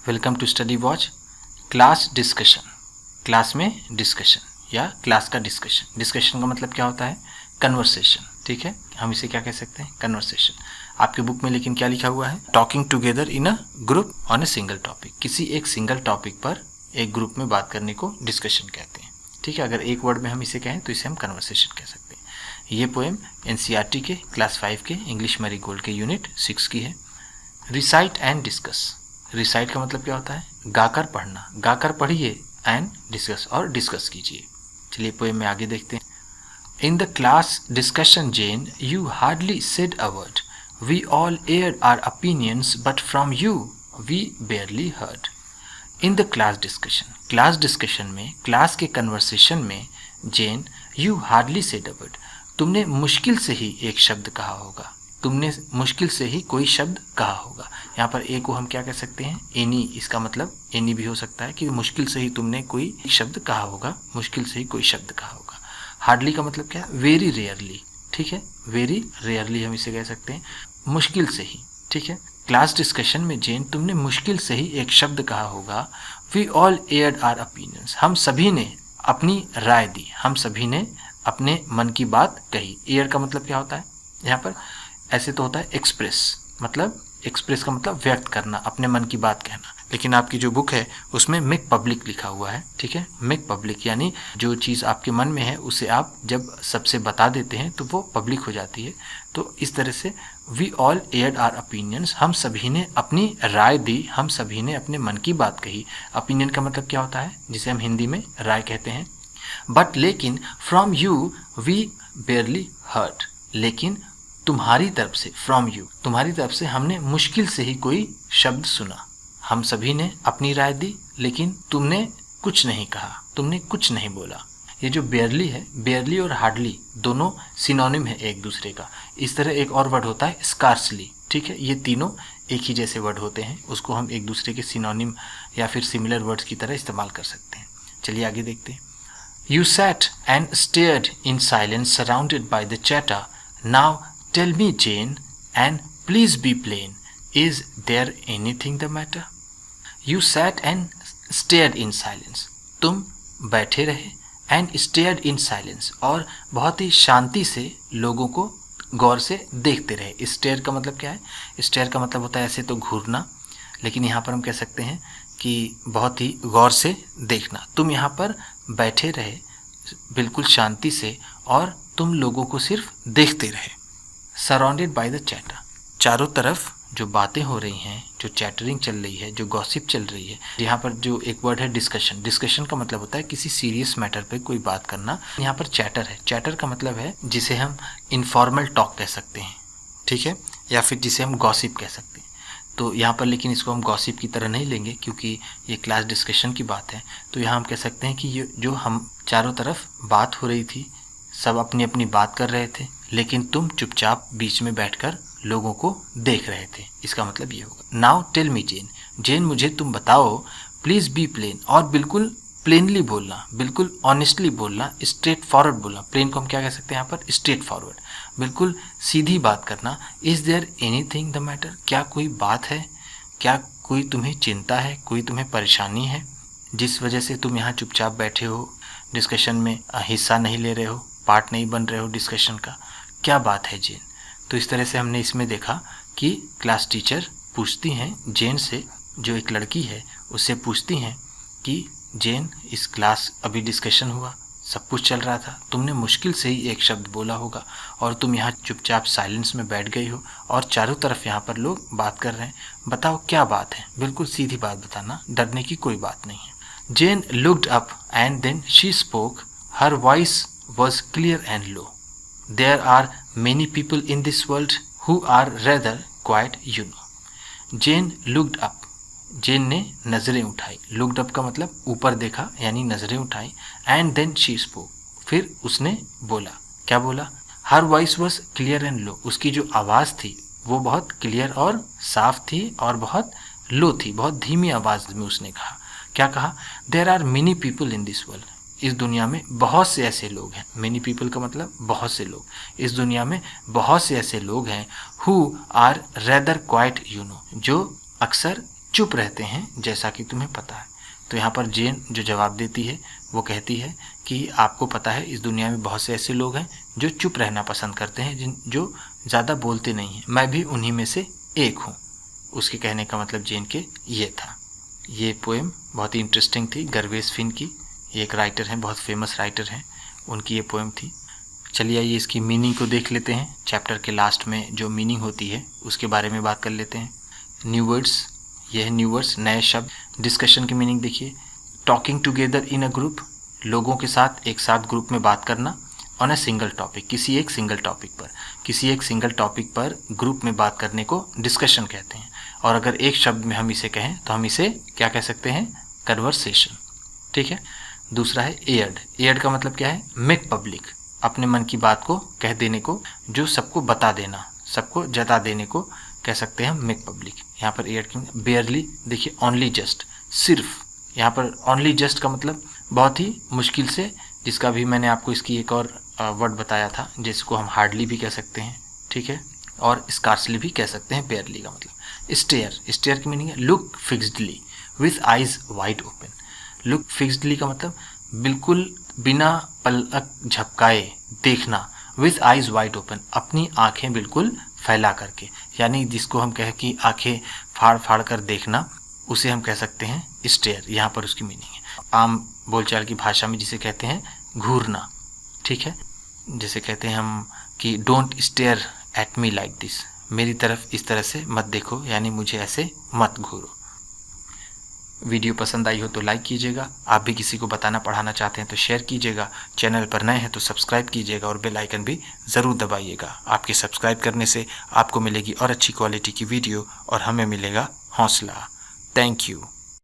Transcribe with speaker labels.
Speaker 1: Welcome to Study Watch. Class discussion, class में discussion या class का डिस्कशन। डिस्कशन का मतलब क्या होता है? कन्वर्सेशन। ठीक है, हम इसे क्या कह सकते हैं? कन्वर्सेशन। आपके बुक में लेकिन क्या लिखा हुआ है? Talking together in a group on a single topic. किसी एक सिंगल टॉपिक पर एक ग्रुप में बात करने को डिस्कशन कहते हैं। ठीक है, अगर एक वर्ड में हम इसे कहें तो इसे हम कन्वर्सेशन कह सकते हैं। ये पोएम एनसीईआरटी के क्लास 5 के इंग्लिश मैरीगोल्ड के यूनिट 6 की है। Recite and discuss. रिसाइट का मतलब क्या होता है? गाकर पढ़ना। गाकर पढ़िए एंड डिस्कस, और डिस्कस कीजिए। चलिए पोएम में आगे देखते हैं। In the class discussion Jane you hardly said a word, we all aired our opinions but from you we barely heard. In the class discussion, class discussion में, class के conversation में, Jane you hardly said a word, तुमने मुश्किल से ही एक शब्द कहा होगा। तुमने मुश्किल से ही कोई शब्द कहा होगा। यहाँ पर ए को हम क्या कह सकते हैं? एनी। इसका मतलब एनी भी हो सकता है कि मुश्किल से ही तुमने कोई शब्द कहा होगा, मुश्किल से ही कोई शब्द कहा होगा। हार्डली का मतलब क्या है? Very rarely. ठीक है, वेरी रेयरली हम इसे कह सकते हैं, मुश्किल से ही। ठीक है, क्लास डिस्कशन में जेन तुमने मुश्किल से ही एक शब्द कहा होगा। We all aired our opinions, हम सभी ने अपनी राय दी, हम सभी ने अपने मन की बात कही। एयर का मतलब क्या होता है? यहाँ पर ऐसे तो होता है एक्सप्रेस, मतलब एक्सप्रेस का मतलब व्यक्त करना, अपने मन की बात कहना। लेकिन आपकी जो बुक है उसमें मेक पब्लिक लिखा हुआ है। ठीक है, मेक पब्लिक यानी जो चीज़ आपके मन में है उसे आप जब सबसे बता देते हैं तो वो पब्लिक हो जाती है। तो इस तरह से we all aired our opinions, हम सभी ने अपनी राय दी, हम सभी ने अपने मन की बात कही। ओपिनियन का मतलब क्या होता है? जिसे हम हिंदी में राय कहते हैं। बट लेकिन from you we barely heard, लेकिन तुम्हारी तरफ से, फ्रॉम यू, तुम्हारी तरफ से हमने मुश्किल से ही कोई शब्द सुना। हम सभी ने अपनी राय दी लेकिन तुमने कुछ नहीं कहा, तुमने कुछ नहीं बोला। ये जो बेयरली है, बेयरली और हार्डली दोनों सिनोनिम है एक दूसरे का। इस तरह एक और वर्ड होता है स्कार्सली। ठीक है, ये तीनों एक ही जैसे वर्ड होते हैं, उसको हम एक दूसरे के सिनोनिम या फिर सिमिलर वर्ड्स की तरह इस्तेमाल कर सकते हैं। चलिए आगे देखते हैं। You sat and stared in silence surrounded by the chatter, now tell me Jane, and please be plain, is there anything the matter? You sat and stared in silence. तुम बैठे रहे and stared in silence, और बहुत ही शांति से लोगों को गौर से देखते रहे। stare का मतलब क्या है? stare का मतलब होता है ऐसे तो घूरना, लेकिन यहाँ पर हम कह सकते हैं कि बहुत ही गौर से देखना। तुम यहाँ पर बैठे रहे बिल्कुल शांति से और तुम लोगों को सिर्फ देखते रहे। सराउंडेड बाय द चैटर, चारों तरफ जो बातें हो रही हैं, जो चैटरिंग चल रही है, जो गॉसिप चल रही है। यहाँ पर जो एक वर्ड है डिस्कशन, डिस्कशन का मतलब होता है किसी सीरियस मैटर पे कोई बात करना। यहाँ पर चैटर है, चैटर का मतलब है जिसे हम इनफॉर्मल टॉक कह सकते हैं। ठीक है, या फिर जिसे हम गॉसिप कह सकते हैं। तो यहाँ पर लेकिन इसको हम गॉसिप की तरह नहीं लेंगे क्योंकि ये क्लास डिस्कशन की बात है। तो यहाँ हम कह सकते हैं कि ये जो हम चारों तरफ बात हो रही थी, सब अपनी अपनी बात कर रहे थे, लेकिन तुम चुपचाप बीच में बैठकर लोगों को देख रहे थे। इसका मतलब ये होगा। नाउ टेल मी जेन, जेन मुझे तुम बताओ, प्लीज़ बी प्लेन, और बिल्कुल प्लेनली बोलना, बिल्कुल ऑनेस्टली बोलना, स्ट्रेट फॉरवर्ड बोलना। प्लेन को हम क्या कह सकते हैं यहाँ पर? स्ट्रेट फॉरवर्ड, बिल्कुल सीधी बात करना। Is there anything the matter, क्या कोई बात है? क्या कोई तुम्हें चिंता है, कोई तुम्हें परेशानी है जिस वजह से तुम यहाँ चुपचाप बैठे हो, डिस्कशन में हिस्सा नहीं ले रहे हो, पार्ट नहीं बन रहे हो डिस्कशन का? क्या बात है जेन? तो इस तरह से हमने इसमें देखा कि क्लास टीचर पूछती हैं जेन से, जो एक लड़की है उससे पूछती हैं कि जेन, इस क्लास अभी डिस्कशन हुआ, सब कुछ चल रहा था, तुमने मुश्किल से ही एक शब्द बोला होगा और तुम यहाँ चुपचाप साइलेंस में बैठ गई हो और चारों तरफ यहाँ पर लोग बात कर रहे हैं। बताओ क्या बात है? बिल्कुल सीधी बात बताना, डरने की कोई बात नहीं है। Jane looked up and then she spoke, her voice was clear and low. There are many people in this world who are rather quiet, you know. Jane looked up. Jane ने नज़रें उठाई। Looked up का मतलब ऊपर देखा, यानी नज़रें उठाई। And then she spoke. फिर उसने बोला। क्या बोला? Her voice was clear and low. उसकी जो आवाज़ थी वो बहुत क्लियर और साफ थी और बहुत लो थी, बहुत धीमी आवाज़ में उसने कहा। क्या कहा? There are many people in this world. इस दुनिया में बहुत से ऐसे लोग हैं। मेनी पीपल का मतलब बहुत से लोग। इस दुनिया में बहुत से ऐसे लोग हैं who are rather quiet, you know, जो अक्सर चुप रहते हैं जैसा कि तुम्हें पता है। तो यहाँ पर जेन जो जवाब देती है वो कहती है कि आपको पता है इस दुनिया में बहुत से ऐसे लोग हैं जो चुप रहना पसंद करते हैं, जो ज़्यादा बोलते नहीं हैं, मैं भी उन्हीं में से एक हूँ। उसके कहने का मतलब जेन के ये था। ये पोएम बहुत ही इंटरेस्टिंग थी, गर्वेस फिन की। ये एक राइटर हैं, बहुत फेमस राइटर हैं, उनकी ये पोएम थी। चलिए आइए इसकी मीनिंग को देख लेते हैं। चैप्टर के लास्ट में जो मीनिंग होती है उसके बारे में बात कर लेते हैं। न्यू वर्ड्स, ये है न्यू वर्ड्स, नए शब्द। डिस्कशन की मीनिंग देखिए, talking together in a group, लोगों के साथ एक साथ ग्रुप में बात करना। ऑन अ सिंगल टॉपिक, किसी एक सिंगल टॉपिक पर ग्रुप में बात करने को डिस्कशन कहते हैं। और अगर एक शब्द में हम इसे कहें तो हम इसे क्या कह सकते हैं? कन्वर्सेशन। ठीक है। दूसरा है एयर्ड। एयर्ड का मतलब क्या है? मेक पब्लिक, अपने मन की बात को कह देने को, जो सबको बता देना, सबको जता देने को कह सकते हैं हम मेक पब्लिक। यहाँ पर एयर्ड की बेयरली, देखिए ओनली जस्ट, सिर्फ। यहाँ पर ओनली जस्ट का मतलब बहुत ही मुश्किल से, जिसका भी मैंने आपको इसकी एक और वर्ड बताया था, जिसको हम हार्डली भी कह सकते हैं। ठीक है। और स्कार्सली भी कह सकते हैं बेयरली का मतलब। स्टेयर, स्टेयर की मीनिंग है look fixedly with eyes wide open. Look fixedly का मतलब बिल्कुल बिना पलक झपकाए देखना। विथ आइज वाइड ओपन, अपनी आंखें बिल्कुल फैला करके, यानी जिसको हम कहें कि आंखें फाड़ फाड़ कर देखना, उसे हम कह सकते हैं स्टेयर। यहाँ पर उसकी मीनिंग है आम बोलचाल की भाषा में जिसे कहते हैं घूरना। ठीक है। जैसे कहते हैं हम कि don't stare at me like this, मेरी तरफ इस तरह से मत देखो, यानी मुझे ऐसे मत घूरो। वीडियो पसंद आई हो तो लाइक कीजिएगा। आप भी किसी को बताना पढ़ाना चाहते हैं तो शेयर कीजिएगा। चैनल पर नए हैं तो सब्सक्राइब कीजिएगा और बेल आइकन भी ज़रूर दबाइएगा। आपके सब्सक्राइब करने से आपको मिलेगी और अच्छी क्वालिटी की वीडियो और हमें मिलेगा हौसला। Thank you.